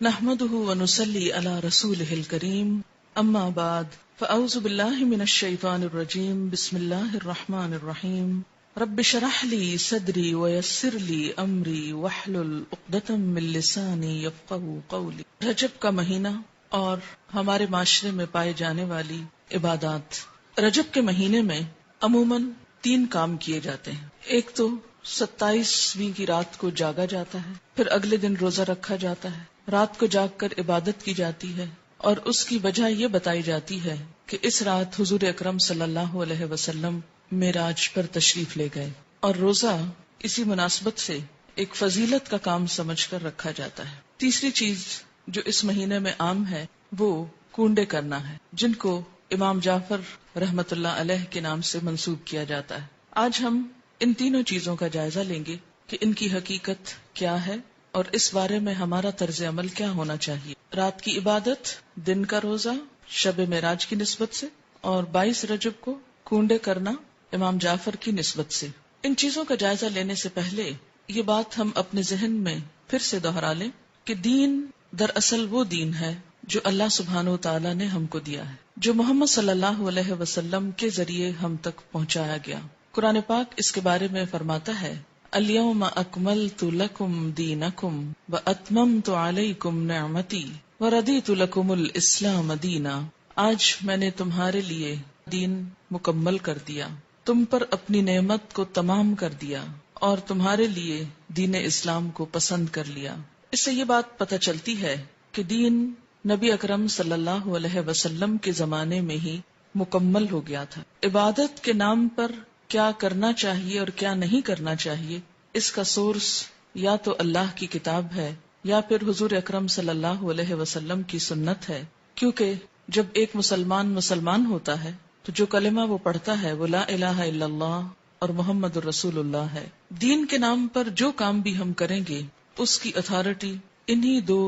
نحمده ونصلي على رسوله الكريم اما بعد فاعوذ بالله من الشيطان الرجيم بسم الله الرحمن الرحيم رب اشرح لي صدري ويسر لي امري واحلل عقدة من لساني يفقهوا قولي۔ رجب کا مہینہ اور ہمارے معاشرے میں پائے جانے والی عبادات۔ رجب کے مہینے میں عموماً 3 کام کیے جاتے ہیں۔ ایک تو 27ویں کی رات کو جاگا جاتا ہے، پھر اگلے دن روزہ رکھا جاتا ہے، رات کو جاگ کر عبادت کی جاتی ہے، اور اس کی وجہ یہ بتائی جاتی ہے کہ اس رات حضور اکرم صلی اللہ علیہ وسلم معراج پر تشریف لے گئے، اور روزہ اسی مناسبت سے ایک فضیلت کا کام سمجھ کر رکھا جاتا ہے۔ تیسری چیز جو اس مہینے میں عام ہے وہ کونڈے کرنا ہے، جن کو امام جعفر رحمت اللہ علیہ کے نام سے منسوب کیا جاتا ہے۔ آج ہم ان تینوں چیزوں کا جائزہ لیں گے کہ ان کی حقیقت کیا ہے اور اس بارے میں ہمارا طرز عمل کیا ہونا چاہیے۔ رات کی عبادت، دن کا روزہ شب معراج کی نسبت سے، اور 22 رجب کو کونڈے کرنا امام جعفر کی نسبت سے۔ ان چیزوں کا جائزہ لینے سے پہلے یہ بات ہم اپنے ذہن میں پھر سے دہرا لیں کہ دین دراصل وہ دین ہے جو اللہ سبحانہ و تعالی نے ہم کو دیا ہے، جو محمد صلی اللہ علیہ وسلم کے ذریعے ہم تک پہنچایا گیا۔ قرآن پاک اس کے بارے میں فرماتا ہے اليوم اکملت لکم دینکم واتممت علیکم نعمتی وردیت لکم الاسلام دینا۔ آج میں نے تمہارے لیے دین مکمل کر دیا، تم پر اپنی نعمت کو تمام کر دیا، اور تمہارے لیے دین اسلام کو پسند کر لیا۔ اس سے یہ بات پتہ چلتی ہے کہ دین نبی اکرم صلی اللہ علیہ وسلم کے زمانے میں ہی مکمل ہو گیا تھا۔ عبادت کے نام پر کیا کرنا چاہیے اور کیا نہیں کرنا چاہیے، اس کا سورس یا تو اللہ کی کتاب ہے یا پھر حضور اکرم صلی اللہ علیہ وسلم کی سنت ہے، کیونکہ جب ایک مسلمان ہوتا ہے تو جو کلمہ وہ پڑھتا ہے وہ لا الہ الا اللہ اور محمد الرسول اللہ ہے۔ دین کے نام پر جو کام بھی ہم کریں گے اس کی اتھارٹی انہی 2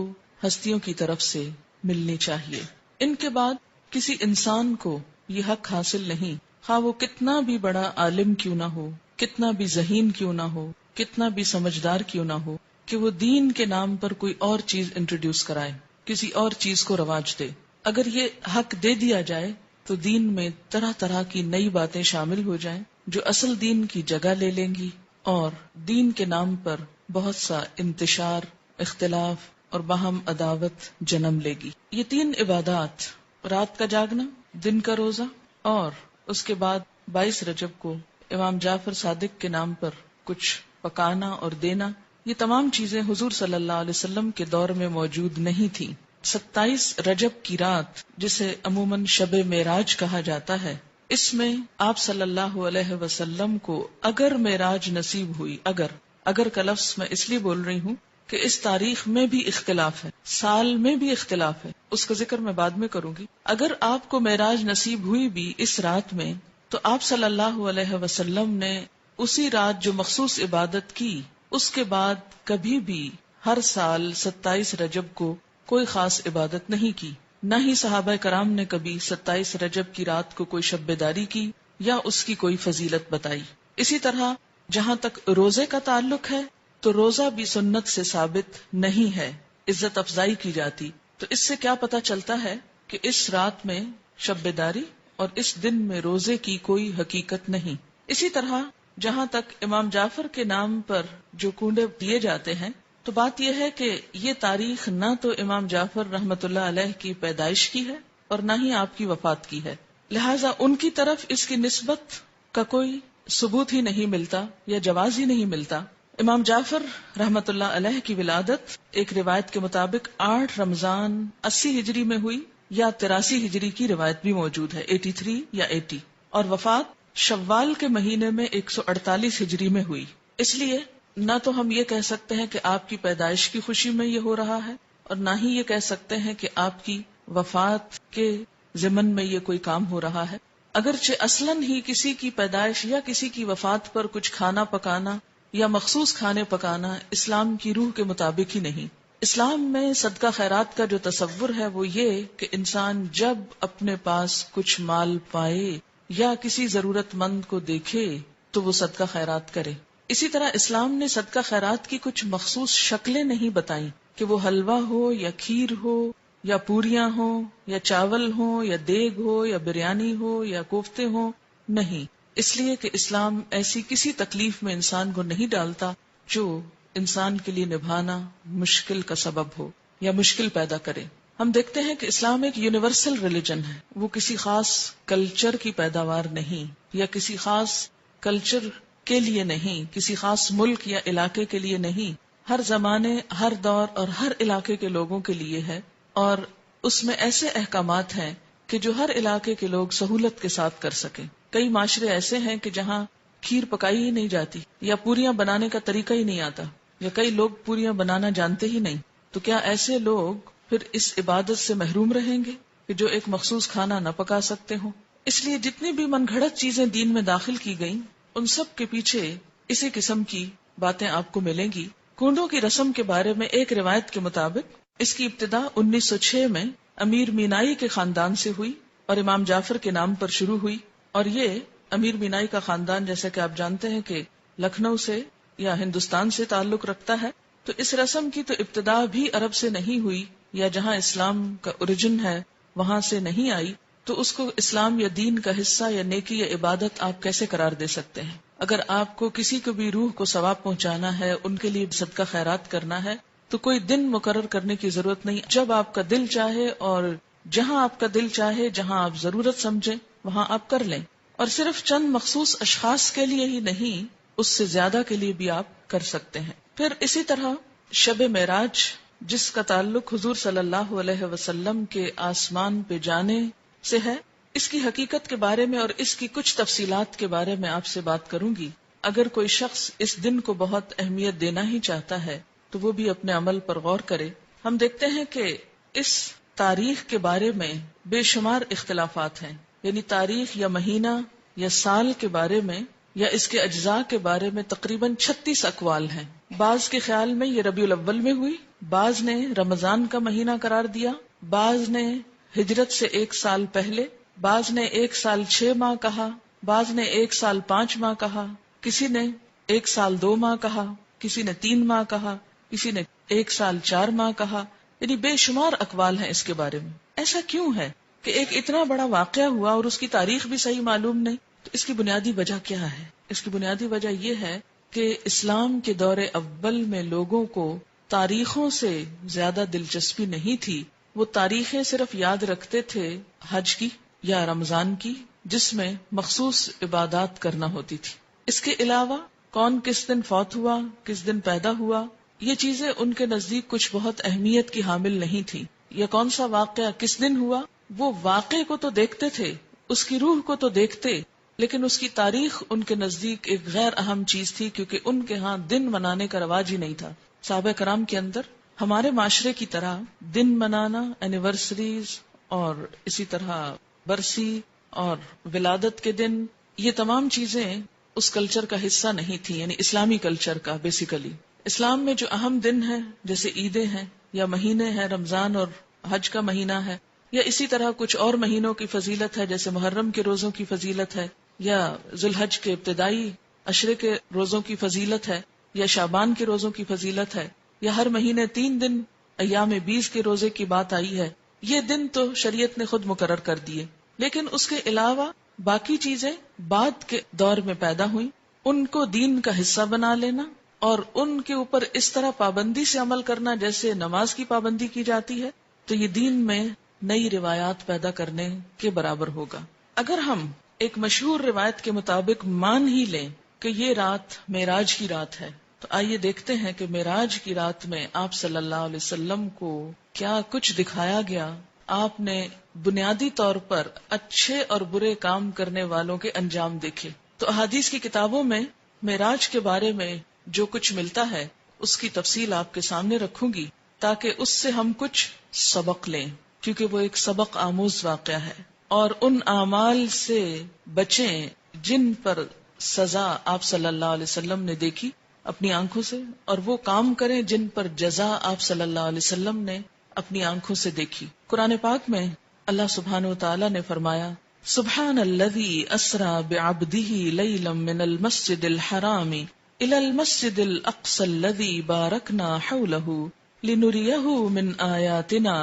ہستیوں کی طرف سے ملنی چاہیے۔ ان کے بعد کسی انسان کو یہ حق حاصل نہیں، خواہ وہ کتنا بھی بڑا عالم کیوں نہ ہو، کتنا بھی ذہین کیوں نہ ہو، کتنا بھی سمجھدار کیوں نہ ہو، کہ وہ دین کے نام پر کوئی اور چیز انٹروڈیوس کرائے، کسی اور چیز کو رواج دے۔ اگر یہ حق دے دیا جائے تو دین میں طرح طرح کی نئی باتیں شامل ہو جائیں جو اصل دین کی جگہ لے لیں گی، اور دین کے نام پر بہت سا انتشار، اختلاف اور باہم عداوت جنم لے گی۔ یہ 3 عبادات، رات کا جاگنا، دن کا روزہ، اور اس کے بعد 22 رجب کو امام جعفر صادق کے نام پر کچھ پکانا اور دینا، یہ تمام چیزیں حضور صلی اللہ علیہ وسلم کے دور میں موجود نہیں تھیں۔ 27 رجب کی رات، جسے عموماً شب معراج کہا جاتا ہے، اس میں آپ صلی اللہ علیہ وسلم کو اگر معراج نصیب ہوئی، اگر کا لفظ میں اس لیے بول رہی ہوں کہ اس تاریخ میں بھی اختلاف ہے، سال میں بھی اختلاف ہے، اس کا ذکر میں بعد میں کروں گی۔ اگر آپ کو معراج نصیب ہوئی بھی اس رات میں، تو آپ صلی اللہ علیہ وسلم نے اسی رات جو مخصوص عبادت کی، اس کے بعد کبھی بھی ہر سال 27 رجب کو کوئی خاص عبادت نہیں کی، نہ ہی صحابہ کرام نے کبھی 27 رجب کی رات کو کوئی شب بیداری کی یا اس کی کوئی فضیلت بتائی۔ اسی طرح جہاں تک روزے کا تعلق ہے تو روزہ بھی سنت سے ثابت نہیں ہے، عزت افزائی کی جاتی۔ تو اس سے کیا پتہ چلتا ہے کہ اس رات میں شب بیداری اور اس دن میں روزے کی کوئی حقیقت نہیں۔ اسی طرح جہاں تک امام جعفر کے نام پر جو کونڈے دیے جاتے ہیں، تو بات یہ ہے کہ یہ تاریخ نہ تو امام جعفر رحمت اللہ علیہ کی پیدائش کی ہے اور نہ ہی آپ کی وفات کی ہے، لہٰذا ان کی طرف اس کی نسبت کا کوئی ثبوت ہی نہیں ملتا یا جواز ہی نہیں ملتا۔ امام جعفر رحمت اللہ علیہ کی ولادت ایک روایت کے مطابق 8 رمضان 80 ہجری میں ہوئی، یا 83 ہجری کی روایت بھی موجود ہے، 83 یا 80، اور وفات شوال کے مہینے میں 148 ہجری میں ہوئی۔ اس لیے نہ تو ہم یہ کہہ سکتے ہیں کہ آپ کی پیدائش کی خوشی میں یہ ہو رہا ہے، اور نہ ہی یہ کہہ سکتے ہیں کہ آپ کی وفات کے ضمن میں یہ کوئی کام ہو رہا ہے۔ اگرچہ اصلاً ہی کسی کی پیدائش یا کسی کی وفات پر کچھ کھانا پکانا یا مخصوص کھانے پکانا اسلام کی روح کے مطابق ہی نہیں۔ اسلام میں صدقہ خیرات کا جو تصور ہے وہ یہ کہ انسان جب اپنے پاس کچھ مال پائے یا کسی ضرورت مند کو دیکھے تو وہ صدقہ خیرات کرے۔ اسی طرح اسلام نے صدقہ خیرات کی کچھ مخصوص شکلیں نہیں بتائیں کہ وہ حلوہ ہو یا کھیر ہو یا پوریاں ہو یا چاول ہو یا دیگ ہو یا بریانی ہو یا کوفتے ہو، نہیں، اس لیے کہ اسلام ایسی کسی تکلیف میں انسان کو نہیں ڈالتا جو انسان کے لیے نبھانا مشکل کا سبب ہو یا مشکل پیدا کرے۔ ہم دیکھتے ہیں کہ اسلام ایک یونیورسل ریلیجن ہے، وہ کسی خاص کلچر کی پیداوار نہیں یا کسی خاص کلچر کے لیے نہیں، کسی خاص ملک یا علاقے کے لیے نہیں، ہر زمانے، ہر دور اور ہر علاقے کے لوگوں کے لیے ہے، اور اس میں ایسے احکامات ہیں کہ جو ہر علاقے کے لوگ سہولت کے ساتھ کر سکیں۔ کئی معاشرے ایسے ہیں کہ جہاں کھیر پکائی ہی نہیں جاتی یا پوریاں بنانے کا طریقہ ہی نہیں آتا، یا کئی لوگ پوریاں بنانا جانتے ہی نہیں، تو کیا ایسے لوگ پھر اس عبادت سے محروم رہیں گے کہ جو ایک مخصوص کھانا نہ پکا سکتے ہوں؟ اس لیے جتنی بھی من گھڑت چیزیں دین میں داخل کی گئیں، ان سب کے پیچھے اسی قسم کی باتیں آپ کو ملیں گی۔ کنڈوں کی رسم کے بارے میں ایک روایت کے مطابق اس کی ابتدا 1906 میں امیر مینائی کے خاندان سے ہوئی اور امام جعفر کے نام پر شروع ہوئی، اور یہ امیر مینائی کا خاندان جیسا کہ آپ جانتے ہیں کہ لکھنؤ سے یا ہندوستان سے تعلق رکھتا ہے، تو اس رسم کی تو ابتدا بھی عرب سے نہیں ہوئی یا جہاں اسلام کا اوریجن ہے وہاں سے نہیں آئی، تو اس کو اسلام یا دین کا حصہ یا نیکی یا عبادت آپ کیسے قرار دے سکتے ہیں؟ اگر آپ کو کسی کو بھی روح کو ثواب پہنچانا ہے، ان کے لیے صدقہ خیرات کرنا ہے، تو کوئی دن مقرر کرنے کی ضرورت نہیں، جب آپ کا دل چاہے اور جہاں آپ کا دل چاہے، جہاں آپ ضرورت سمجھیں وہاں آپ کر لیں، اور صرف چند مخصوص اشخاص کے لیے ہی نہیں، اس سے زیادہ کے لیے بھی آپ کر سکتے ہیں۔ پھر اسی طرح شب معراج، جس کا تعلق حضور صلی اللہ علیہ وسلم کے آسمان پہ جانے سے ہے، اس کی حقیقت کے بارے میں اور اس کی کچھ تفصیلات کے بارے میں آپ سے بات کروں گی۔ اگر کوئی شخص اس دن کو بہت اہمیت دینا ہی چاہتا ہے تو وہ بھی اپنے عمل پر غور کرے۔ ہم دیکھتے ہیں کہ اس تاریخ کے بارے میں بے شمار اختلافات ہیں، یعنی تاریخ یا مہینہ یا سال کے بارے میں یا اس کے اجزاء کے بارے میں تقریباً 36 اقوال ہیں۔ بعض کے خیال میں یہ ربیع الاول میں ہوئی، بعض نے رمضان کا مہینہ قرار دیا، بعض نے ہجرت سے 1 سال پہلے، بعض نے 1 سال 6 ماہ کہا، بعض نے 1 سال 5 ماہ کہا، کسی نے 1 سال 2 ماہ کہا، کسی نے 3 ماہ کہا، کسی نے 1 سال 4 ماہ کہا، یعنی بے شمار اقوال ہیں اس کے بارے میں۔ ایسا کیوں ہے کہ ایک اتنا بڑا واقعہ ہوا اور اس کی تاریخ بھی صحیح معلوم نہیں؟ تو اس کی بنیادی وجہ کیا ہے؟ اس کی بنیادی وجہ یہ ہے کہ اسلام کے دور اول میں لوگوں کو تاریخوں سے زیادہ دلچسپی نہیں تھی، وہ تاریخیں صرف یاد رکھتے تھے حج کی یا رمضان کی، جس میں مخصوص عبادات کرنا ہوتی تھی۔ اس کے علاوہ کون کس دن فوت ہوا، کس دن پیدا ہوا، یہ چیزیں ان کے نزدیک کچھ بہت اہمیت کی حامل نہیں تھی، یا کون سا واقعہ کس دن ہوا، وہ واقعے کو تو دیکھتے تھے، اس کی روح کو تو دیکھتے، لیکن اس کی تاریخ ان کے نزدیک ایک غیر اہم چیز تھی، کیونکہ ان کے ہاں دن منانے کا رواج ہی نہیں تھا۔ صحابہ کرام کے اندر ہمارے معاشرے کی طرح دن منانا، اینیورسریز اور اسی طرح برسی اور ولادت کے دن، یہ تمام چیزیں اس کلچر کا حصہ نہیں تھی، یعنی اسلامی کلچر کا۔ بیسیکلی اسلام میں جو اہم دن ہیں جیسے عیدیں ہیں یا مہینے ہیں، رمضان اور حج کا مہینہ ہے، یا اسی طرح کچھ اور مہینوں کی فضیلت ہے جیسے محرم کے روزوں کی فضیلت ہے، یا ذوالحج کے ابتدائی عشرے کے روزوں کی فضیلت ہے، یا شعبان کے روزوں کی فضیلت ہے، یا ہر مہینے 3 دن ایام 20 کے روزے کی بات آئی ہے۔ یہ دن تو شریعت نے خود مقرر کر دیے، لیکن اس کے علاوہ باقی چیزیں بعد کے دور میں پیدا ہوئیں، ان کو دین کا حصہ بنا لینا اور ان کے اوپر اس طرح پابندی سے عمل کرنا جیسے نماز کی پابندی کی جاتی ہے، تو یہ دین میں نئی روایات پیدا کرنے کے برابر ہوگا۔ اگر ہم ایک مشہور روایت کے مطابق مان ہی لیں کہ یہ رات معراج کی رات ہے، تو آئیے دیکھتے ہیں کہ معراج کی رات میں آپ صلی اللہ علیہ وسلم کو کیا کچھ دکھایا گیا۔ آپ نے بنیادی طور پر اچھے اور برے کام کرنے والوں کے انجام دیکھے۔ تو احادیث کی کتابوں میں معراج کے بارے میں جو کچھ ملتا ہے اس کی تفصیل آپ کے سامنے رکھوں گی تاکہ اس سے ہم کچھ سبق لیں، کیونکہ وہ ایک سبق آموز واقعہ ہے، اور ان اعمال سے بچیں جن پر سزا آپ صلی اللہ علیہ وسلم نے دیکھی اپنی آنکھوں سے، اور وہ کام کریں جن پر جزا آپ صلی اللہ علیہ وسلم نے اپنی آنکھوں سے دیکھی۔ قرآن پاک میں اللہ سبحانہ وتعالی نے فرمایا، سبحان الذی اسری بعبدہ لیلا من المسجد الحرام الى المسجد الاقصى الذي بارکنا حولہ لنریہ من آیاتنا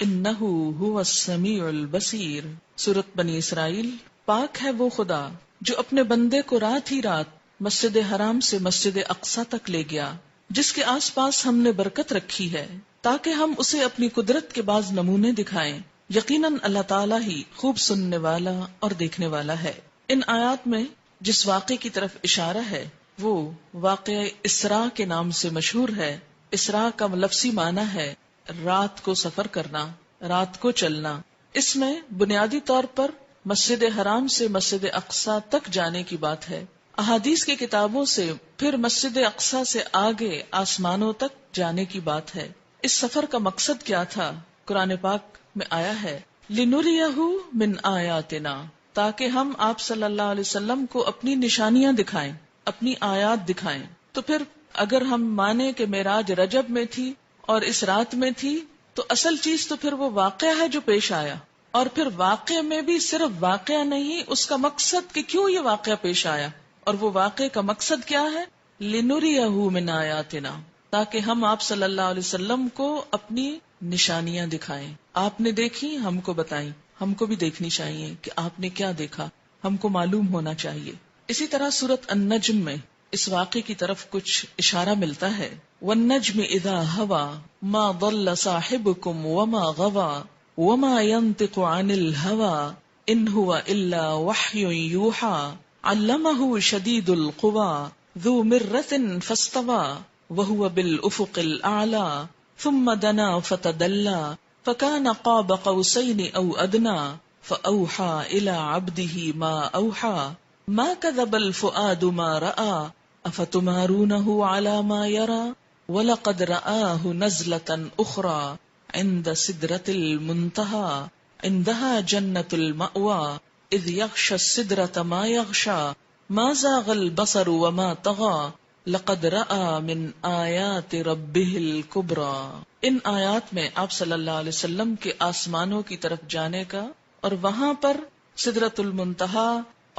انہ هو السمیع البصیر۔ سورۃ بنی اسرائیل۔ پاک ہے وہ خدا جو اپنے بندے کو رات ہی رات مسجد حرام سے مسجد اقصی تک لے گیا، جس کے آس پاس ہم نے برکت رکھی ہے تاکہ ہم اسے اپنی قدرت کے بعض نمونے دکھائیں۔ یقیناً اللہ تعالیٰ ہی خوب سننے والا اور دیکھنے والا ہے۔ ان آیات میں جس واقعے کی طرف اشارہ ہے وہ واقعہ اسراء کے نام سے مشہور ہے۔ اسراء کا لفظی معنی ہے رات کو سفر کرنا، رات کو چلنا۔ اس میں بنیادی طور پر مسجد حرام سے مسجد اقصی تک جانے کی بات ہے۔ احادیث کی کتابوں سے پھر مسجد اقصی سے آگے آسمانوں تک جانے کی بات ہے۔ اس سفر کا مقصد کیا تھا؟ قرآن پاک میں آیا ہے لِنُرِيَهُ مِنْ آیاتنا، تاکہ ہم آپ صلی اللہ علیہ وسلم کو اپنی نشانیاں دکھائیں، اپنی آیات دکھائیں۔ تو پھر اگر ہم مانیں کہ معراج رجب میں تھی اور اس رات میں تھی، تو اصل چیز تو پھر وہ واقعہ ہے جو پیش آیا، اور پھر واقعے میں بھی صرف واقعہ نہیں، اس کا مقصد کہ کیوں یہ واقعہ پیش آیا، اور وہ واقعے کا مقصد کیا ہے؟ لِنُرِيَهُ مِنْ آیاتنا، تاکہ ہم آپ صلی اللہ علیہ وسلم کو اپنی نشانیاں دکھائیں۔ آپ نے دیکھی، ہم کو بتائیں، ہم کو بھی دیکھنی چاہیے کہ آپ نے کیا دیکھا، ہم کو معلوم ہونا چاہیے۔ اسی طرح سورۃ النجم میں اس واقعے کی طرف کچھ اشارہ ملتا ہے وَالنَّجْمِ إِذَا هَوَى مَا ضَلَّ صَاحِبُكُمْ وَمَا غَوَى وَمَا يَنطِقُ عَنِ الْهَوَى إِنْ هُوَ إِلَّا وَحْيٌ يُوحَى عَلَّمَهُ شَدِيدُ الْقُوَى ذُو مِرَّةٍ فَاسْتَوَى وَهُوَ بِالْأُفُقِ الْأَعْلَى ثُمَّ دَنَا فَتَدَلَّى فَكَانَ قَابَ قَوْسَيْنِ أَوْ أَدْنَى فَأَوْحَى إِلَى عَبْدِهِ مَا أَوْحَى مَا كَذَبَ الْفُؤَادُ مَا رَأَى أَفَتُمَارُونَهُ عَلَى مَا يَرَى وَلَقَدْ رَآهُ نَزْلَةً أُخْرَى عِندَ سِدْرَةِ الْمُنْتَهَى عِندَهَا جَنَّةُ الْمَأْوَى إِذْ يَغْشَى السِّدْرَةَ مَا يَغْشَى مَا زَاغَ الْبَصَرُ وَمَا طَغَى لَقَدْ رَآى مِنْ آيَاتِ رَبِّهِ الْكُبْرَى۔ ان آیات میں آپ صلی اللہ علیہ وسلم کے آسمانوں کی طرف جانے کا اور وہاں پر سدرۃ المنتہا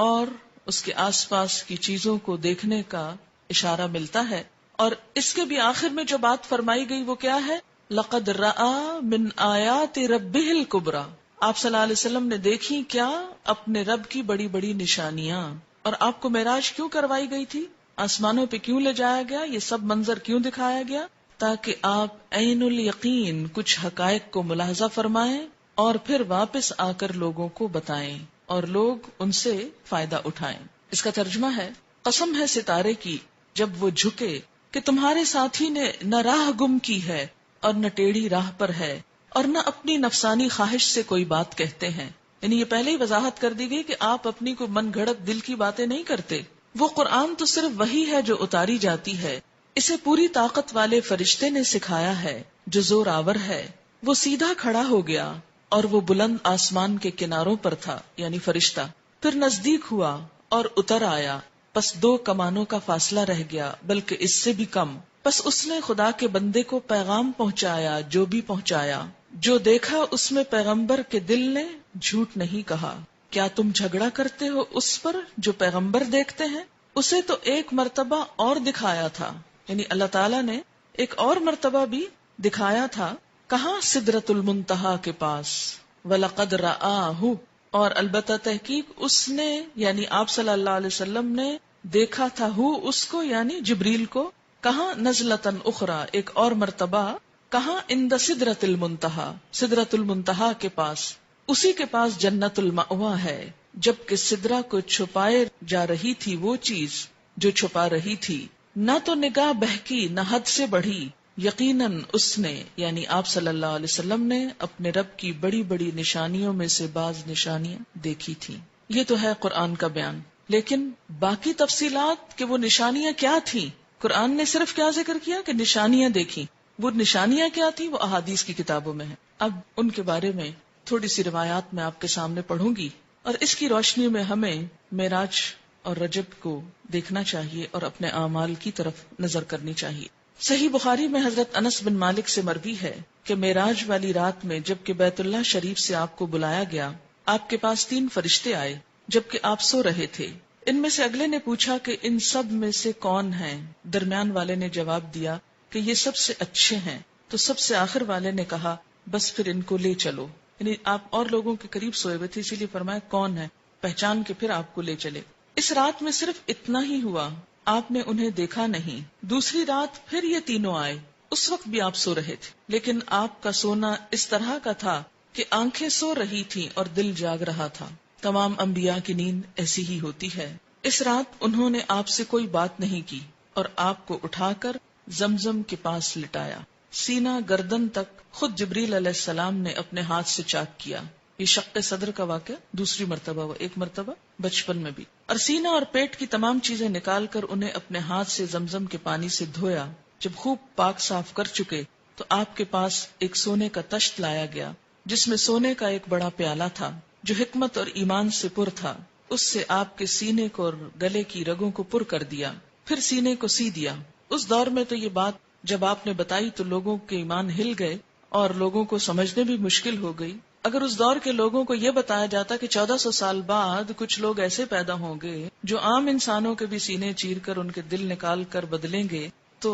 اور اس کے آس پاس کی چیزوں کو دیکھنے کا اشارہ ملتا ہے۔ اور اس کے بھی آخر میں جو بات فرمائی گئی وہ کیا ہے؟ لَقَدْ رَآ مِنْ آیَاتِ رَبِّهِ الْكُبْرَى۔ آپ صلی اللہ علیہ وسلم نے دیکھی کیا؟ اپنے رب کی بڑی بڑی نشانیاں۔ اور آپ کو معراج کیوں کروائی گئی تھی؟ آسمانوں پہ کیوں لے جایا گیا؟ یہ سب منظر کیوں دکھایا گیا؟ تاکہ آپ عین الیقین کچھ حقائق کو ملاحظہ فرمائیں اور پھر واپس آ کر لوگوں کو بتائیں اور لوگ ان سے فائدہ اٹھائیں۔ اس کا ترجمہ ہے قسم ہے ستارے کی جب وہ جھکے کہ تمہارے ساتھی نے نہ راہ گم کی ہے اور نہ ٹیڑھی راہ پر ہے اور نہ اپنی نفسانی خواہش سے کوئی بات کہتے ہیں۔ یعنی یہ پہلے ہی وضاحت کر دی گئی کہ آپ اپنی کوئی من گھڑت دل کی باتیں نہیں کرتے۔ وہ قرآن تو صرف وہی ہے جو اتاری جاتی ہے، اسے پوری طاقت والے فرشتے نے سکھایا ہے جو زور آور ہے۔ وہ سیدھا کھڑا ہو گیا اور وہ بلند آسمان کے کناروں پر تھا، یعنی فرشتہ، پھر نزدیک ہوا اور اتر آیا، پس 2 کمانوں کا فاصلہ رہ گیا بلکہ اس سے بھی کم۔ پس اس نے خدا کے بندے کو پیغام پہنچایا جو بھی پہنچایا۔ جو دیکھا اس میں پیغمبر کے دل نے جھوٹ نہیں کہا۔ کیا تم جھگڑا کرتے ہو اس پر جو پیغمبر دیکھتے ہیں؟ اسے تو ایک مرتبہ اور دکھایا تھا، یعنی اللہ تعالیٰ نے ایک اور مرتبہ بھی دکھایا تھا۔ کہاں؟ سدرۃ المنتہا کے پاس۔ وَلَقَدْ رَآهُ، اور البتہ تحقیق اس نے یعنی آپ صلی اللہ علیہ وسلم نے دیکھا تھا اس کو یعنی جبریل کو۔ کہاں؟ نزلۃ اخری، ایک اور مرتبہ۔ کہاں؟ عند سدرۃ المنتہا، سدرۃ المنتہا کے پاس۔ اسی کے پاس جنت المأویٰ ہے، جبکہ سدرہ کو چھپائے جا رہی تھی وہ چیز جو چھپا رہی تھی۔ نہ تو نگاہ بہکی نہ حد سے بڑھی، یقیناً اس نے یعنی آپ صلی اللہ علیہ وسلم نے اپنے رب کی بڑی بڑی نشانیوں میں سے بعض نشانیاں دیکھی تھیں۔ یہ تو ہے قرآن کا بیان، لیکن باقی تفصیلات کہ وہ نشانیاں کیا تھیں، قرآن نے صرف کیا ذکر کیا کہ نشانیاں دیکھی۔ وہ نشانیاں کیا تھیں وہ احادیث کی کتابوں میں ہیں۔ اب ان کے بارے میں تھوڑی سی روایات میں آپ کے سامنے پڑھوں گی، اور اس کی روشنی میں ہمیں معراج اور رجب کو دیکھنا چاہیے اور اپنے اعمال کی طرف نظر کرنی چاہیے۔ صحیح بخاری میں حضرت انس بن مالک سے مروی ہے کہ معراج والی رات میں جبکہ بیت اللہ شریف سے آپ کو بلایا گیا، آپ کے پاس 3 فرشتے آئے جبکہ آپ سو رہے تھے۔ ان میں سے اگلے نے پوچھا کہ ان سب میں سے کون ہیں؟ درمیان والے نے جواب دیا کہ یہ سب سے اچھے ہیں۔ تو سب سے آخر والے نے کہا بس پھر ان کو لے چلو، یعنی آپ اور لوگوں کے قریب سوئے ہوئے تھے، اسی لیے فرمایا کون ہے، پہچان کے پھر آپ کو لے چلے۔ اس رات میں صرف اتنا ہی ہوا، آپ نے انہیں دیکھا نہیں۔ دوسری رات پھر یہ تینوں آئے، اس وقت بھی آپ سو رہے تھے، لیکن آپ کا سونا اس طرح کا تھا کہ آنکھیں سو رہی تھیں اور دل جاگ رہا تھا۔ تمام انبیاء کی نیند ایسی ہی ہوتی ہے۔ اس رات انہوں نے آپ سے کوئی بات نہیں کی اور آپ کو اٹھا کر زمزم کے پاس لٹایا، سینہ گردن تک خود جبریل علیہ السلام نے اپنے ہاتھ سے چاک کیا۔ یہ شق صدر کا واقعہ دوسری مرتبہ ہوا، ایک مرتبہ بچپن میں بھی۔ اور سینہ اور پیٹ کی تمام چیزیں نکال کر انہیں اپنے ہاتھ سے زمزم کے پانی سے دھویا۔ جب خوب پاک صاف کر چکے تو آپ کے پاس ایک سونے کا تشت لایا گیا جس میں سونے کا ایک بڑا پیالہ تھا جو حکمت اور ایمان سے پر تھا۔ اس سے آپ کے سینے کو اور گلے کی رگوں کو پر کر دیا، پھر سینے کو سی دیا۔ اس دور میں تو یہ بات جب آپ نے بتائی تو لوگوں کے ایمان ہل گئے اور لوگوں کو سمجھنے بھی مشکل ہو گئی۔ اگر اس دور کے لوگوں کو یہ بتایا جاتا کہ 1400 سال بعد کچھ لوگ ایسے پیدا ہوں گے جو عام انسانوں کے بھی سینے چیر کر ان کے دل نکال کر بدلیں گے تو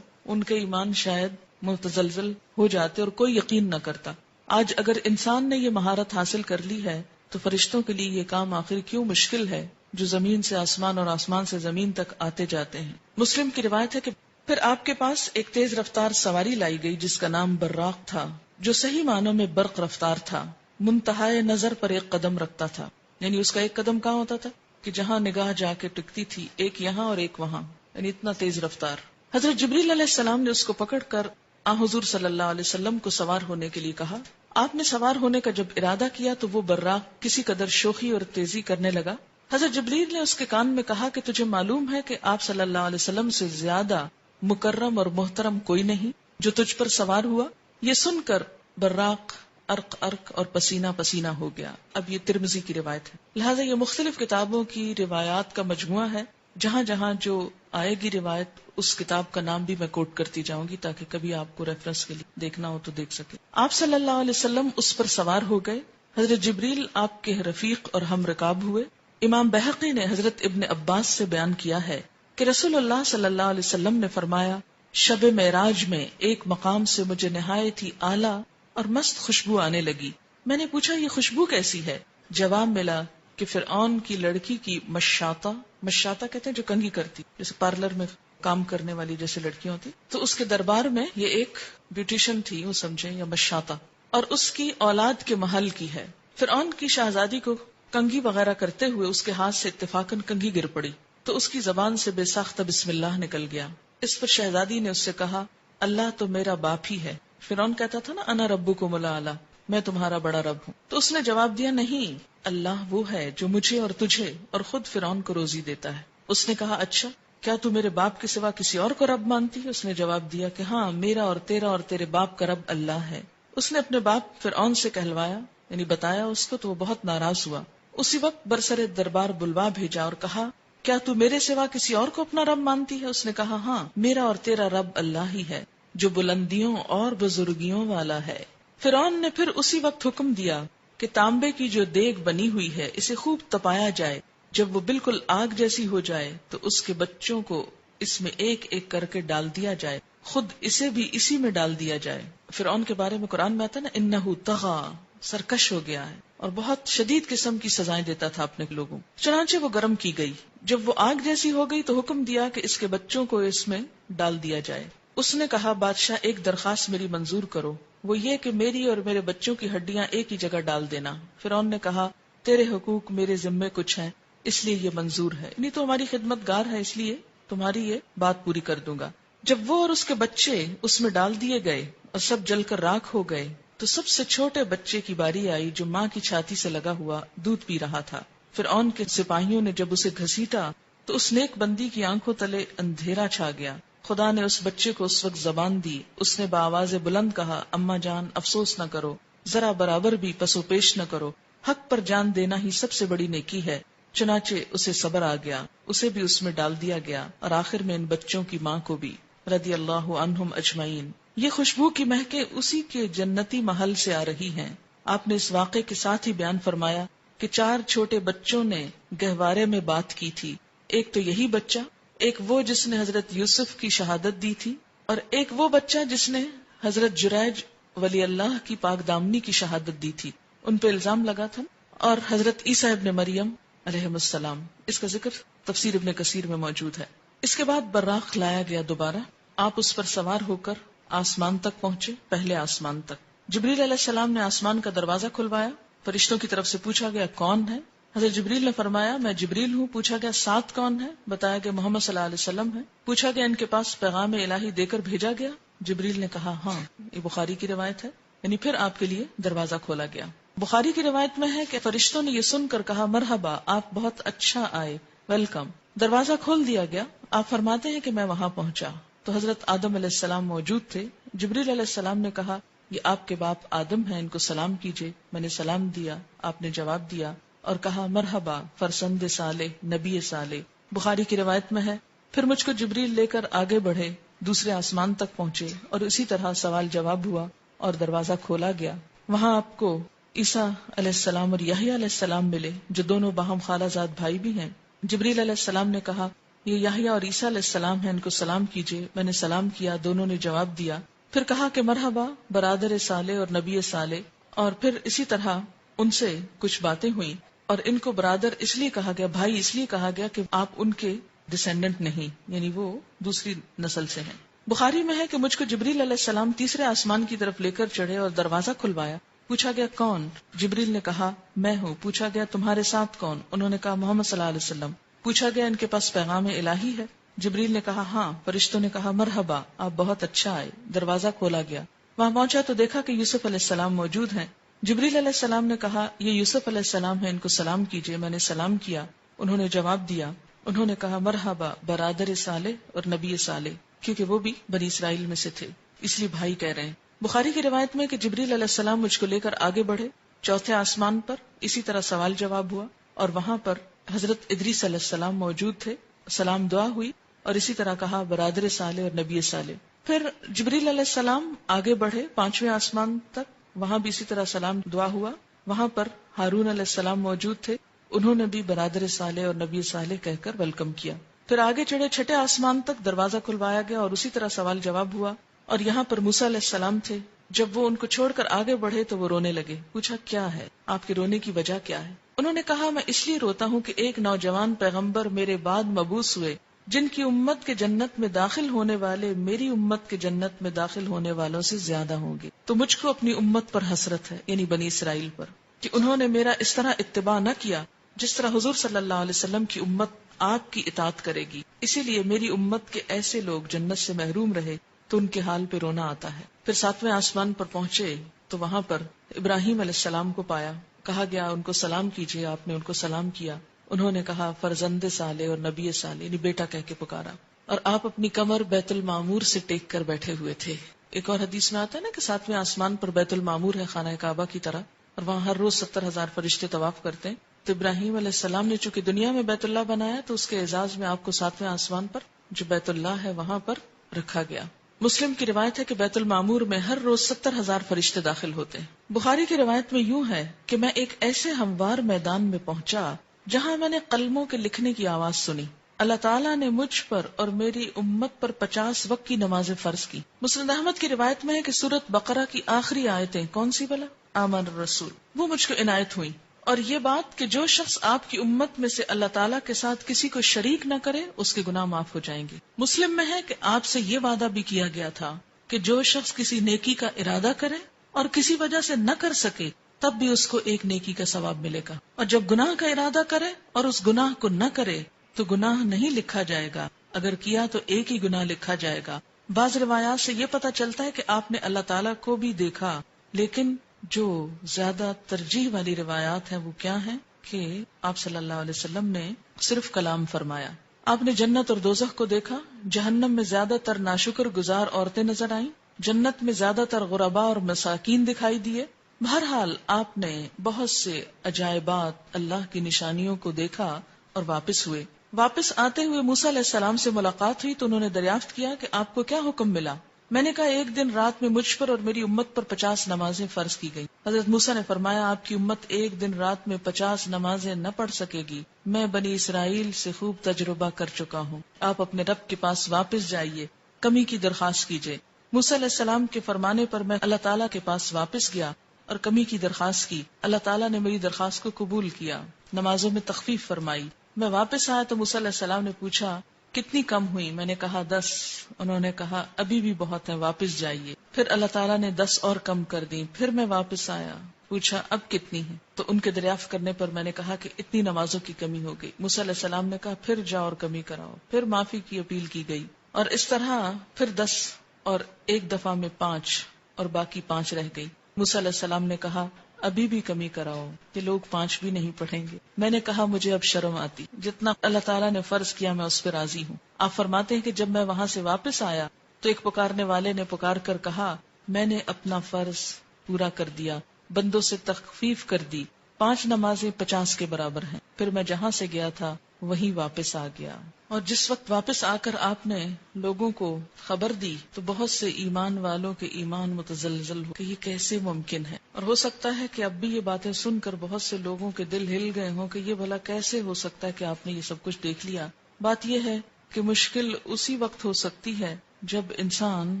ان کے ایمان شاید متزلزل ہو جاتے اور کوئی یقین نہ کرتا۔ آج اگر انسان نے یہ مہارت حاصل کر لی ہے تو فرشتوں کے لیے یہ کام آخر کیوں مشکل ہے جو زمین سے آسمان اور آسمان سے زمین تک آتے جاتے ہیں۔ مسلم کی روایت ہے کہ پھر آپ کے پاس ایک تیز رفتار سواری لائی گئی جس کا نام براق تھا، جو صحیح معنوں میں برق رفتار تھا، منتہائے نظر پر ایک قدم رکھتا تھا، یعنی اس کا ایک قدم کہاں ہوتا تھا کہ جہاں نگاہ جا کے ٹکتی تھی، ایک یہاں اور ایک وہاں، یعنی اتنا تیز رفتار۔ حضرت جبریل علیہ السلام نے اس کو پکڑ کر حضور صلی اللہ علیہ وسلم کو سوار ہونے کے لیے کہا۔ آپ نے سوار ہونے کا جب ارادہ کیا تو وہ براق کسی قدر شوخی اور تیزی کرنے لگا۔ حضرت جبریل نے اس کے کان میں کہا کہ تجھے معلوم ہے کہ آپ صلی اللہ علیہ وسلم سے زیادہ مکرم اور محترم کوئی نہیں جو تجھ پر سوار ہوا۔ یہ سن کر براق ارق ارق اور پسینہ پسینہ ہو گیا۔ اب یہ ترمذی کی روایت ہے، لہٰذا یہ مختلف کتابوں کی روایات کا مجموعہ ہے، جہاں جہاں جو آئے گی روایت اس کتاب کا نام بھی میں کوٹ کرتی جاؤں گی تاکہ کبھی آپ کو ریفرنس کے لیے دیکھنا ہو تو دیکھ سکے۔ آپ صلی اللہ علیہ وسلم اس پر سوار ہو گئے، حضرت جبریل آپ کے رفیق اور ہم رکاب ہوئے۔ امام بہقی نے حضرت ابن عباس سے بیان کیا ہے کہ رسول اللہ صلی اللہ علیہ وسلم نے فرمایا، شب معراج میں ایک مقام سے مجھے نہایت ہی اعلیٰ اور مست خوشبو آنے لگی۔ میں نے پوچھا یہ خوشبو کیسی ہے؟ جواب ملا کہ فرعون کی لڑکی کی مشاطہ، مشاطہ کہتے ہیں جو کنگھی کرتی، جیسے پارلر میں کام کرنے والی جیسے لڑکیاں ہوتی، تو اس کے دربار میں یہ ایک بیوٹیشن تھی، وہ سمجھیں، یا مشاطہ، اور اس کی اولاد کے محل کی ہے۔ فرعون کی شہزادی کو کنگھی وغیرہ کرتے ہوئے اس کے ہاتھ سے اتفاقاً کنگھی گر پڑی تو اس کی زبان سے بے ساختہ بسم اللہ نکل گیا۔ اس پر شہزادی نے اس سے کہا، اللہ تو میرا باپ ہی ہے۔ فرعون کہتا تھا نا، انا ربکم الاعلی، میں تمہارا بڑا رب ہوں۔ تو اس نے جواب دیا، نہیں، اللہ وہ ہے جو مجھے اور تجھے اور خود فرعون کو روزی دیتا ہے۔ اس نے کہا، اچھا کیا تو میرے باپ کے سوا کسی اور کو رب مانتی ہے؟ اس نے جواب دیا کہ ہاں، میرا اور تیرا اور تیرے باپ کا رب اللہ ہے۔ اس نے اپنے باپ فرعون سے کہلوایا، یعنی بتایا اس کو، تو وہ بہت ناراض ہوا۔ اسی وقت برسر دربار بلوا بھیجا اور کہا، کیا تو میرے سوا کسی اور کو اپنا رب مانتی ہے؟ اس نے کہا، ہاں، میرا اور تیرا رب اللہ ہی ہے جو بلندیوں اور بزرگیوں والا ہے۔ فرعون نے پھر اسی وقت حکم دیا کہ تانبے کی جو دیگ بنی ہوئی ہے اسے خوب تپایا جائے، جب وہ بالکل آگ جیسی ہو جائے تو اس کے بچوں کو اس میں ایک ایک کر کے ڈال دیا جائے، خود اسے بھی اسی میں ڈال دیا جائے۔ فرعون کے بارے میں قرآن میں آتا ہے نا، انہو طغی، سرکش ہو گیا ہے اور بہت شدید قسم کی سزائیں دیتا تھا اپنے لوگوں۔ چنانچہ وہ گرم کی گئی، جب وہ آگ جیسی ہو گئی تو حکم دیا کہ اس کے بچوں کو اس میں ڈال دیا جائے۔ اس نے کہا، بادشاہ ایک درخواست میری منظور کرو، وہ یہ کہ میری اور میرے بچوں کی ہڈیاں ایک ہی جگہ ڈال دینا۔ فرعون نے کہا، تیرے حقوق میرے ذمے کچھ ہیں اس لیے یہ منظور ہے، نہیں تو ہماری خدمت گار ہے اس لیے تمہاری یہ بات پوری کر دوں گا۔ جب وہ اور اس کے بچے اس میں ڈال دیے گئے اور سب جل کر راکھ ہو گئے تو سب سے چھوٹے بچے کی باری آئی جو ماں کی چھاتی سے لگا ہوا دودھ پی رہا تھا۔ فرعون کے سپاہیوں نے جب اسے گھسیٹا تو اس نیک بندی کی آنکھوں تلے اندھیرا چھا گیا۔ خدا نے اس بچے کو اس وقت زبان دی، اس نے بآواز بلند کہا، اماں جان افسوس نہ کرو، ذرا برابر بھی پسو پیش نہ کرو، حق پر جان دینا ہی سب سے بڑی نیکی ہے۔ چنانچہ اسے صبر آ گیا، اسے بھی اس میں ڈال دیا گیا اور آخر میں ان بچوں کی ماں کو بھی، رضی اللہ عنہم اجمعین۔ یہ خوشبو کی مہکیں اسی کے جنتی محل سے آ رہی ہیں۔ آپ نے اس واقعے کے ساتھ ہی بیان فرمایا کہ 4 چھوٹے بچوں نے گہوارے میں بات کی تھی، ایک تو یہی بچہ، ایک وہ جس نے حضرت یوسف کی شہادت دی تھی، اور ایک وہ بچہ جس نے حضرت جریج ولی اللہ کی پاک دامنی کی شہادت دی تھی، ان پہ الزام لگا تھا، اور حضرت عیسیٰ ابن مریم علیہ السلام، اس کا ذکر تفسیر ابن کثیر میں موجود ہے۔ اس کے بعد براق لایا گیا دوبارہ، آپ اس پر سوار ہو کر آسمان تک پہنچے، پہلے آسمان تک۔ جبریل علیہ السلام نے آسمان کا دروازہ کھلوایا، فرشتوں کی طرف سے پوچھا گیا کون ہے؟ حضرت جبریل نے فرمایا میں جبریل ہوں۔ پوچھا گیا ساتھ کون ہے؟ بتایا گیا محمد صلی اللہ علیہ وسلم ہے۔ پوچھا گیا ان کے پاس پیغام الہی دے کر بھیجا گیا؟ جبریل نے کہا ہاں، یہ بخاری کی روایت ہے، یعنی پھر آپ کے لیے دروازہ کھولا گیا۔ بخاری کی روایت میں ہے کہ فرشتوں نے یہ سن کر کہا مرحبا، آپ بہت اچھا آئے، ویلکم۔ دروازہ کھول دیا گیا، آپ فرماتے ہیں کہ میں وہاں پہنچا تو حضرت آدم علیہ السلام موجود تھے۔ جبریل علیہ السلام نے کہا یہ آپ کے باپ آدم ہیں، ان کو سلام کیجئے۔ میں نے سلام دیا، آپ نے جواب دیا اور کہا مرحبا فرزند صالح، نبی صالح۔ بخاری کی روایت میں ہے پھر مجھ کو جبریل لے کر آگے بڑھے، دوسرے آسمان تک پہنچے اور اسی طرح سوال جواب ہوا اور دروازہ کھولا گیا۔ وہاں آپ کو عیسیٰ علیہ السلام اور یحییٰ علیہ السلام ملے، جو دونوں باہم خالہ زاد بھائی بھی ہیں۔ جبریل علیہ السلام نے کہا یہ یحییٰ اور عیسیٰ علیہ السلام ہیں، ان کو سلام کیجئے۔ میں نے سلام کیا، دونوں نے جواب دیا۔ پھر کہا کہ مرحبا برادر صالح اور نبی صالح، اور پھر اسی طرح ان سے کچھ باتیں ہوئیں، اور ان کو برادر اس لیے کہا گیا، بھائی اس لیے کہا گیا کہ آپ ان کے ڈسینڈنٹ نہیں، یعنی وہ دوسری نسل سے ہیں۔ بخاری میں ہے کہ مجھ کو جبریل علیہ السلام تیسرے آسمان کی طرف لے کر چڑھے اور دروازہ کھلوایا۔ پوچھا گیا کون؟ جبریل نے کہا میں ہوں۔ پوچھا گیا تمہارے ساتھ کون؟ انہوں نے کہا محمد صلی اللہ علیہ وسلم۔ پوچھا گیا ان کے پاس پیغام الہی ہے؟ جبریل نے کہا ہاں۔ فرشتوں نے کہا مرحبا، آپ بہت اچھا آئے۔ دروازہ کھولا گیا، وہاں پہنچا تو دیکھا کہ یوسف علیہ السلام موجود ہیں۔ جبریل علیہ السلام نے کہا یہ یوسف علیہ السلام ہے، ان کو سلام کیجئے۔ میں نے سلام کیا، انہوں نے جواب دیا۔ انہوں نے کہا مرحبا برادر صالح اور نبی صالح، کیونکہ وہ بھی بنی اسرائیل میں سے تھے، اس لیے بھائی کہہ رہے ہیں۔ بخاری کی روایت میں کہ جبریل علیہ السلام مجھ کو لے کر آگے بڑھے، چوتھے آسمان پر اسی طرح سوال جواب ہوا، اور وہاں پر حضرت ادریس علیہ السلام موجود تھے، سلام دعا ہوئی، اور اسی طرح کہا برادر صالح اور نبی صالح۔ پھر جبریل علیہ السلام آگے بڑھے پانچویں آسمان تک، وہاں بھی اسی طرح سلام دعا ہوا، وہاں پر ہارون علیہ السلام موجود تھے، انہوں نے بھی برادر صالح اور نبی صالح کہہ کر ویلکم کیا۔ پھر آگے چڑھے چھٹے آسمان تک، دروازہ کھلوایا گیا اور اسی طرح سوال جواب ہوا، اور یہاں پر موسیٰ علیہ السلام تھے۔ جب وہ ان کو چھوڑ کر آگے بڑھے تو وہ رونے لگے۔ پوچھا کیا ہے، آپ کے رونے کی وجہ کیا ہے؟ انہوں نے کہا میں اس لیے روتا ہوں کہ ایک نوجوان پیغمبر میرے بعد مبعوث ہوئے جن کی امت کے جنت میں داخل ہونے والے میری امت کے جنت میں داخل ہونے والوں سے زیادہ ہوں گے، تو مجھ کو اپنی امت پر حسرت ہے، یعنی بنی اسرائیل پر، کہ انہوں نے میرا اس طرح اتباع نہ کیا جس طرح حضور صلی اللہ علیہ وسلم کی امت آپ کی اطاعت کرے گی۔ اسی لیے میری امت کے ایسے لوگ جنت سے محروم رہے تو ان کے حال پہ رونا آتا ہے۔ پھر ساتویں آسمان پر پہنچے تو وہاں پر ابراہیم علیہ السلام کو پایا، کہا گیا ان کو سلام کیجئے، آپ نے ان کو سلام کیا۔ انہوں نے کہا فرزند صالح اور نبی صالح، یعنی بیٹا کہہ کے پکارا، اور آپ اپنی کمر بیت المعمور سے ٹیک کر بیٹھے ہوئے تھے۔ ایک اور حدیث میں آتا ہے نا کہ ساتویں آسمان پر بیت المعمور ہے، خانہ کعبہ کی طرح، اور وہاں ہر روز 70,000 فرشتے طواف کرتے ہیں۔ تو ابراہیم علیہ السلام نے چونکہ دنیا میں بیت اللہ بنایا تو اس کے اعزاز میں آپ کو ساتویں آسمان پر جو بیت اللہ ہے وہاں پر رکھا گیا۔ مسلم کی روایت ہے کہ بیت المعمور میں ہر روز 70,000 فرشتے داخل ہوتے ہیں۔ بخاری کی روایت میں یوں ہے کہ میں ایک ایسے ہموار میدان میں پہنچا جہاں میں نے قلموں کے لکھنے کی آواز سنی۔ اللہ تعالیٰ نے مجھ پر اور میری امت پر 50 وقت کی نمازیں فرض کی۔ مسند احمد کی روایت میں ہے کہ سورۃ بقرہ کی آخری آیتیں کون سی بلا؟ آمن الرسول، وہ مجھ کو عنایت ہوئی، اور یہ بات کہ جو شخص آپ کی امت میں سے اللہ تعالیٰ کے ساتھ کسی کو شریک نہ کرے اس کے گناہ معاف ہو جائیں گے۔ مسلم میں ہے کہ آپ سے یہ وعدہ بھی کیا گیا تھا کہ جو شخص کسی نیکی کا ارادہ کرے اور کسی وجہ سے نہ کر سکے تب بھی اس کو ایک نیکی کا ثواب ملے گا، اور جب گناہ کا ارادہ کرے اور اس گناہ کو نہ کرے تو گناہ نہیں لکھا جائے گا، اگر کیا تو ایک ہی گناہ لکھا جائے گا۔ بعض روایات سے یہ پتہ چلتا ہے کہ آپ نے اللہ تعالیٰ کو بھی دیکھا، لیکن جو زیادہ ترجیح والی روایات ہیں وہ کیا ہیں کہ آپ صلی اللہ علیہ وسلم نے صرف کلام فرمایا۔ آپ نے جنت اور دوزخ کو دیکھا، جہنم میں زیادہ تر ناشکر گزار عورتیں نظر آئیں، جنت میں زیادہ تر غرباء اور مساکین دکھائی دیے۔ بہرحال آپ نے بہت سے عجائبات، اللہ کی نشانیوں کو دیکھا اور واپس ہوئے۔ واپس آتے ہوئے موسیٰ علیہ السلام سے ملاقات ہوئی تو انہوں نے دریافت کیا کہ آپ کو کیا حکم ملا؟ میں نے کہا ایک دن رات میں مجھ پر اور میری امت پر 50 نمازیں فرض کی گئی۔ حضرت موسیٰ نے فرمایا آپ کی امت ایک دن رات میں 50 نمازیں نہ پڑھ سکے گی، میں بنی اسرائیل سے خوب تجربہ کر چکا ہوں، آپ اپنے رب کے پاس واپس جائیے، کمی کی درخواست کیجیے۔ موسیٰ علیہ السلام کے فرمانے پر میں اللہ تعالیٰ کے پاس واپس گیا اور کمی کی درخواست کی. اللہ تعالیٰ نے میری درخواست کو قبول کیا، نمازوں میں تخفیف فرمائی. میں واپس آیا تو موسیٰ علیہ السلام نے پوچھا کتنی کم ہوئی؟ میں نے کہا 10. انہوں نے کہا ابھی بھی بہت ہے، واپس جائیے. پھر اللہ تعالیٰ نے 10 اور کم کر دی. پھر میں واپس آیا، پوچھا اب کتنی ہے؟ تو ان کے دریافت کرنے پر میں نے کہا کہ اتنی نمازوں کی کمی ہو گئی. موسیٰ علیہ السلام نے کہا پھر جاؤ اور کمی کراؤ. پھر معافی کی اپیل کی گئی اور اس طرح پھر 10 اور ایک دفعہ میں 5 اور باقی 5 رہ گئی. موسیٰ علیہ السلام نے کہا ابھی بھی کمی کراؤ کہ لوگ 5 بھی نہیں پڑھیں گے. میں نے کہا مجھے اب شرم آتی، جتنا اللہ تعالیٰ نے فرض کیا میں اس پہ راضی ہوں. آپ فرماتے ہیں کہ جب میں وہاں سے واپس آیا تو ایک پکارنے والے نے پکار کر کہا میں نے اپنا فرض پورا کر دیا، بندوں سے تخفیف کر دی، 5 نمازیں 50 کے برابر ہیں. پھر میں جہاں سے گیا تھا وہیں واپس آ گیا. اور جس وقت واپس آ کر آپ نے لوگوں کو خبر دی تو بہت سے ایمان والوں کے ایمان متزلزل ہو کہ یہ کیسے ممکن ہے. اور ہو سکتا ہے کہ اب بھی یہ باتیں سن کر بہت سے لوگوں کے دل ہل گئے ہوں کہ یہ بھلا کیسے ہو سکتا ہے کہ آپ نے یہ سب کچھ دیکھ لیا. بات یہ ہے کہ مشکل اسی وقت ہو سکتی ہے جب انسان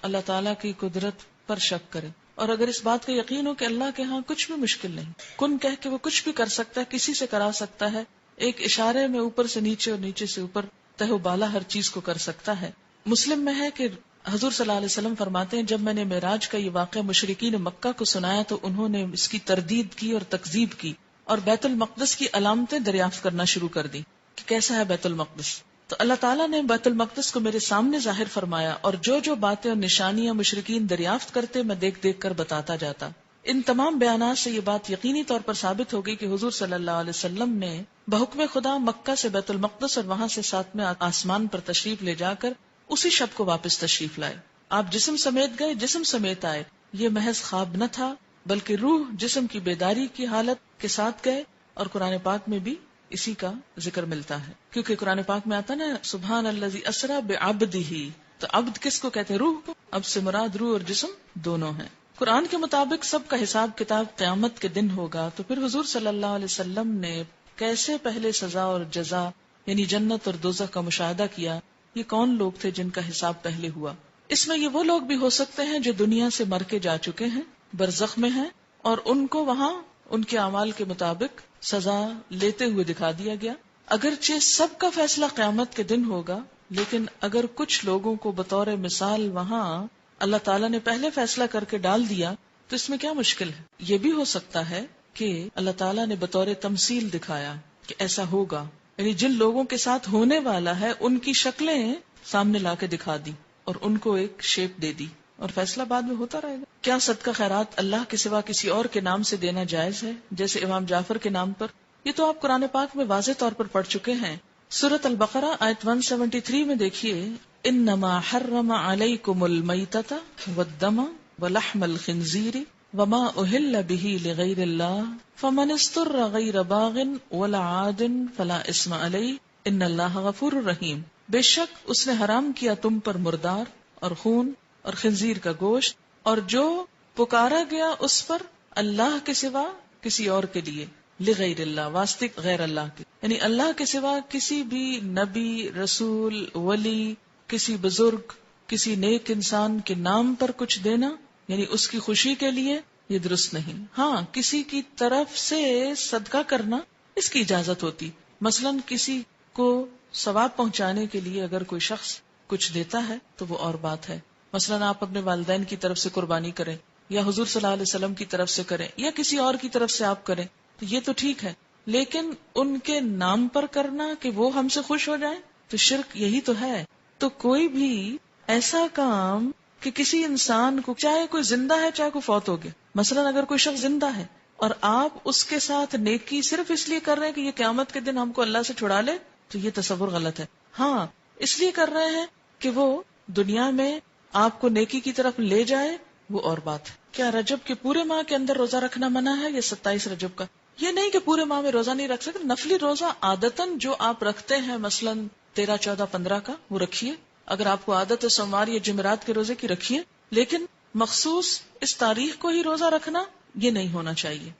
اللہ تعالیٰ کی قدرت پر شک کرے، اور اگر اس بات کا یقین ہو کہ اللہ کے ہاں کچھ بھی مشکل نہیں، کن کہہ کے وہ کچھ بھی کر سکتا ہے، کسی سے کرا سکتا ہے، ایک اشارے میں اوپر سے نیچے اور نیچے سے اوپر تہ و بالا ہر چیز کو کر سکتا ہے. مسلم میں ہے کہ حضور صلی اللہ علیہ وسلم فرماتے ہیں جب میں نے معراج کا یہ واقعہ مشرکین مکہ کو سنایا تو انہوں نے اس کی تردید کی اور تکذیب کی اور بیت المقدس کی علامتیں دریافت کرنا شروع کر دی کہ کیسا ہے بیت المقدس. تو اللہ تعالیٰ نے بیت المقدس کو میرے سامنے ظاہر فرمایا اور جو جو باتیں اور نشانیاں مشرکین دریافت کرتے میں دیکھ دیکھ کر بتاتا جاتا. ان تمام بیانات سے یہ بات یقینی طور پر ثابت ہو گئی کہ حضور صلی اللہ علیہ وسلم نے بحکم خدا مکہ سے بیت المقدس اور وہاں سے 7ویں آسمان پر تشریف لے جا کر اسی شب کو واپس تشریف لائے. آپ جسم سمیت گئے، جسم سمیت آئے. یہ محض خواب نہ تھا بلکہ روح جسم کی بیداری کی حالت کے ساتھ گئے. اور قرآن پاک میں بھی اسی کا ذکر ملتا ہے کیونکہ قرآن پاک میں آتا نا سبحان الذی اسری بعبدہ، تو عبد کس کو کہتے ہیں؟ روح کو. اب سے مراد روح اور جسم دونوں ہیں. قرآن کے مطابق سب کا حساب کتاب قیامت کے دن ہوگا. تو پھر حضور صلی اللہ علیہ وسلم نے کیسے پہلے سزا اور جزا یعنی جنت اور دوزخ کا مشاہدہ کیا؟ یہ کون لوگ تھے جن کا حساب پہلے ہوا؟ اس میں یہ وہ لوگ بھی ہو سکتے ہیں جو دنیا سے مر کے جا چکے ہیں، برزخ میں ہیں، اور ان کو وہاں ان کے اعمال کے مطابق سزا لیتے ہوئے دکھا دیا گیا. اگرچہ سب کا فیصلہ قیامت کے دن ہوگا، لیکن اگر کچھ لوگوں کو بطور مثال وہاں اللہ تعالیٰ نے پہلے فیصلہ کر کے ڈال دیا تو اس میں کیا مشکل ہے؟ یہ بھی ہو سکتا ہے کہ اللہ تعالیٰ نے بطور تمثیل دکھایا کہ ایسا ہوگا، یعنی جن لوگوں کے ساتھ ہونے والا ہے ان کی شکلیں سامنے لا کے دکھا دی اور ان کو ایک شیپ دے دی اور فیصلہ بعد میں ہوتا رہے گا. کیا صدقہ خیرات اللہ کے سوا کسی اور کے نام سے دینا جائز ہے جیسے امام جعفر کے نام پر؟ یہ تو آپ قرآن پاک میں واضح طور پر پڑھ چکے ہیں. سورۃ البقرہ آیت 173 میں دیکھیے انما حرم علیکم المیتۃ والدم ولحم الخنزیر وما اہل به لغیر اللہ فمن اضطر غیر باغ ولا عاد فلا اثم علیہ ان اللہ غفور رحیم. بے شک اس نے حرام کیا تم پر مردار اور خون اور خنزیر کا گوشت اور جو پکارا گیا اس پر اللہ کے سوا کسی اور کے لیے، لغیر اللہ واسطے غیر اللہ کے، یعنی اللہ کے سوا کسی بھی نبی، رسول، ولی، کسی بزرگ، کسی نیک انسان کے نام پر کچھ دینا یعنی اس کی خوشی کے لیے یہ درست نہیں. ہاں کسی کی طرف سے صدقہ کرنا اس کی اجازت ہوتی، مثلا کسی کو ثواب پہنچانے کے لیے اگر کوئی شخص کچھ دیتا ہے تو وہ اور بات ہے. مثلا آپ اپنے والدین کی طرف سے قربانی کریں یا حضور صلی اللہ علیہ وسلم کی طرف سے کریں یا کسی اور کی طرف سے آپ کریں تو یہ تو ٹھیک ہے، لیکن ان کے نام پر کرنا کہ وہ ہم سے خوش ہو جائیں تو شرک یہی تو ہے. تو کوئی بھی ایسا کام کہ کسی انسان کو، چاہے کوئی زندہ ہے چاہے کوئی فوت ہو گیا، مثلا اگر کوئی شخص زندہ ہے اور آپ اس کے ساتھ نیکی صرف اس لیے کر رہے ہیں کہ یہ قیامت کے دن ہم کو اللہ سے چھڑا لے تو یہ تصور غلط ہے. ہاں اس لیے کر رہے ہیں کہ وہ دنیا میں آپ کو نیکی کی طرف لے جائے، وہ اور بات ہے. کیا رجب کے پورے ماہ کے اندر روزہ رکھنا منع ہے یا 27 رجب کا؟ یہ نہیں کہ پورے ماہ میں روزہ نہیں رکھ سکتے، نفلی روزہ عادتاً جو آپ رکھتے ہیں مثلا 13، 14، 15 کا وہ رکھیے. اگر آپ کو عادت ہے سوموار یا جمعرات کے روزے کی رکھیے، لیکن مخصوص اس تاریخ کو ہی روزہ رکھنا یہ نہیں ہونا چاہیے.